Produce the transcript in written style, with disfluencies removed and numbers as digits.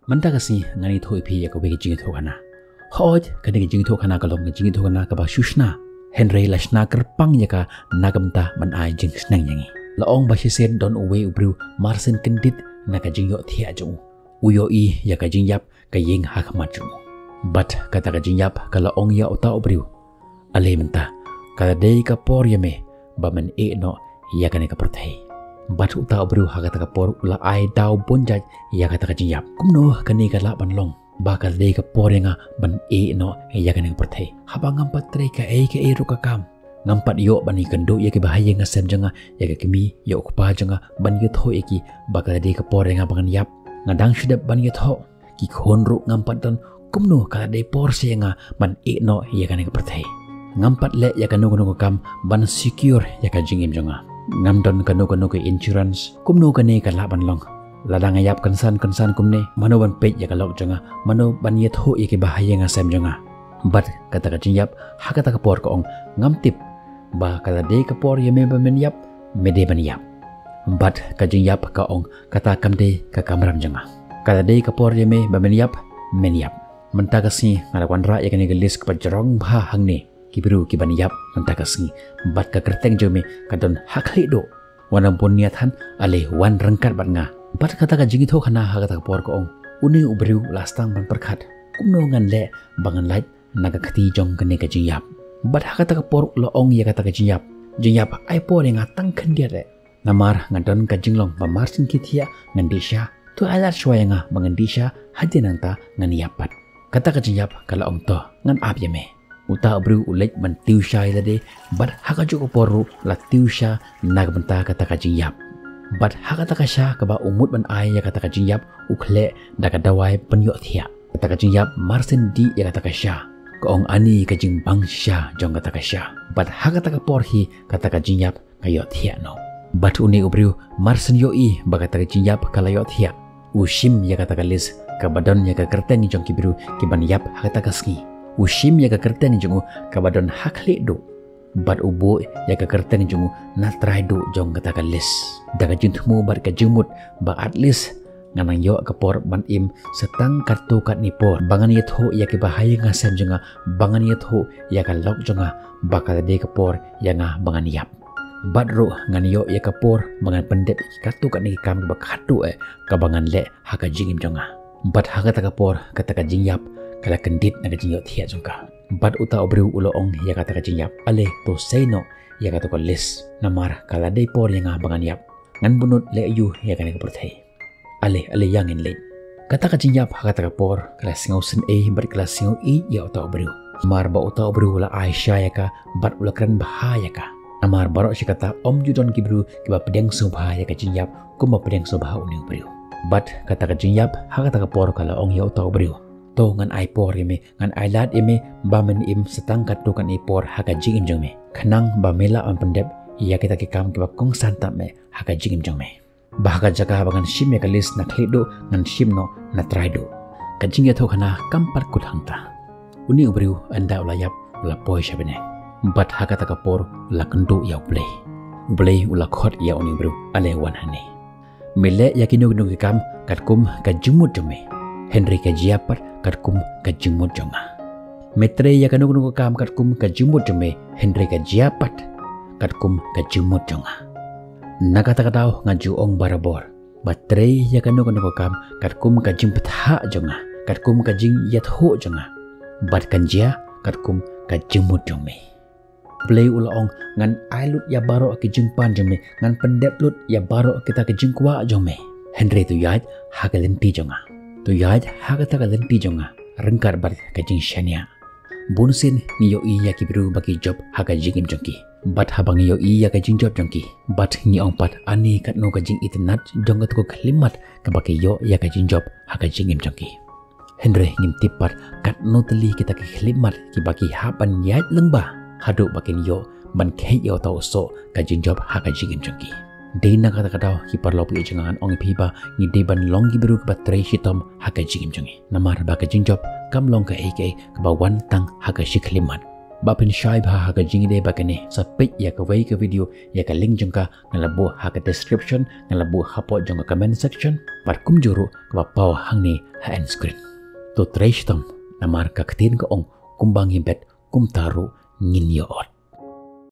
Manta kasi ngani thoi phi ya ko be jing tho kana. Hoj kani jing tho kana kalom jing tho kana ka ba shushna. Henry lashna kerpang ya ka nagamta man ai jing snang yangi. Laong ba shi sen don uwe ubru marsen kendit na ka jing yo thia ju. Uyo I ya ka jing yap ka yeng ha khamat ju. But kata ka jing yap ka laong ya uta ubru. Ale menta kala dei ka por ya me ba man e no ya ka ne ka prothei. But uta ubru ha kata ka por ula ai dau bonjaj ya kata ka jing yap. Kumno kani ka la ban long. Bakal dei ka por nga ban e no ya ka ne ka prothei. Haba ngampat trei ka e ru ka kam. Ngampat yo bani kendo ya ke bahaya nga sem janga ya ke kimi ya okpa janga ban ye tho eki bakal dei ka por nga bangan yap. Ngadang shudap ban ye tho ki khonru ngampat don kumno kala dei por se nga ban e no ya ka ne ka prothei. Ngampat le ya kanu kanu kam ban secure ya ka jingim jonga ngamdon kanu ke insurance kumno kane ka laban long ladang ayap kansan kumne mano ban pej ya ka lok jonga mano ban ye tho ya ke bahaya nga sem jonga bat kata ka jingyap ha kata ka por ko ong ngamtip ba kala de ka por ya me ban yap mede ban yap bat ka jingyap ka ong kata kamde ka kamram jonga kala de ka por ya me ban yap men yap menta kasi ngalawan ra ya kane gelis ka jarong bha hangne kibiru kiban yap mentakasngi bat ka kerteng jome kadon hakli do wanam pun niatan ale wan rengkat bat nga bat kata ka jingi tho khana ha kata por ko ong uni ubru lastang ban perkhat kumno ngan le bangan lait naga khati jong kane ka jingyap bat ha kata ka por lo ong ya kata ka jingyap ai por nga tang khan dia le namar ngadon ka jinglong ba marsin kithia ngan disha tu alat shwaya nga bangan disha hadinang ta ngan yapat kata ka jingyap kala ong to ngan ap yame uta bru ulek ban tiusha ilade bat haka joko poru la tiusha nagbanta kata ka jingyap bat haka taka sha ka ba umut ban ai ya kata ka jingyap ukhle daga dawai penyo thia kata ka jingyap marsen di ya kata ka sha ko ong ani ka jing bang sha jong kata ka sha bat haka taka por hi kata ka jingyap kayo thia no bat uni ubru marsen yo I ba kata ka jingyap kala yo thia ushim ya kata ka lis ka badon ya ka kerteng jong kibru kiban yap haka taka ski ushim ya ka kerteng jungu kabadon hakli do bat ubo ya ka kerteng jungu na try do jong kata ka lis daga jintmu bar ka jumut ba at least nganang yo ka por ban im setang kartu kat ni por bangan ye tho ya ke bahaya ngasam junga bangan ye tho ya ka lok junga bakal de ka por ya nga bangan yap bat ro ngan yo ya ka por bangan pendet kartu kat ni kam ba khatu ka bangan le haka jingim junga bat haka ta ka por kata ka jingyap kala kendit na kajinyo thia jongka bat uta obru ulo ong ya kata kajinyap ale to say no ya kata ko lis namar kala dei por yang bangan yap ngan bunut le yu ya kana ka perthai ale yang in le kata kajinyap kata ka por kala singau sen bat kala singau I ya uta obru mar ba uta obru la Aisyah ya ka bat ula kran bahaya ka namar barok si kata om judon kibru kiba pedeng subha ya kajinyap kuma pedeng subha uni obru bat kata kajinyap kata ka por kala ong ya uta obru to ngan ai por ime ngan ai lat ime ba men im setang katu kan i por haka jing im jong me khanang ba mela on pendep ya kita ke kam ke ba kong santap me haka jing im jong me ba haka jaga bangan shim me kalis na khlido ngan shim no na try do ka jing ya tho khana kampar kut hangta uni ubriu anda ulayap ula poi shabene bat haka ta ka por la kendo ya ublei ula khot ya uni ubriu ale wan hane mele yakino gnu ke kam katkum ka jumut jong me Henry ka jiapat katkum ka jumut jonga metre ya kanu kanu kam katkum ka jumut jome Henry ka jiapat katkum ka jumut jonga nakata katau ngaju ong barabor batre ya kanu kanu kam katkum ka jumpat ha jonga katkum ka jing yat ho jonga bat kanjia katkum ka jumut jome play ulaong ngan ailut ya baro ke jumpan jome ngan pendep lut ya baro kita ke jingkwa jome Henry tu yaj hagalenti jonga tu yaj hagata kalenti jonga rengkar bar kajing shania bunsin ni yo I ya kibru bagi job haga jingim jongki bat habang yo I ya kajing job jongki bat ni ong pat ani kat no kajing itnat jonga ko klimat ka bagi yo ya kajing job haga jingim jongki Henry ngim tipat kat no teli kita ke klimat ki bagi haban yaj lengba hadu bakin yo ban khe yo tau so kajing job haga jingim jongki Dina kata-kata kipar lopi jangan ong piba ni deban long gibiru ke batrai hitam haka jingim jongi namar baka jingjob kam long ke eke ke bawan tang haka shiklimat Bapin syai bah haga jingi de bakane sapit ya ka wei ka video ya ka link jengka ngalabu haga description ngalabu hapo jengka comment section par kum juru ka paw hang ni ha end screen to treshtam namar ka ktin ka ong kumbang himbet kum taru ngin yo ot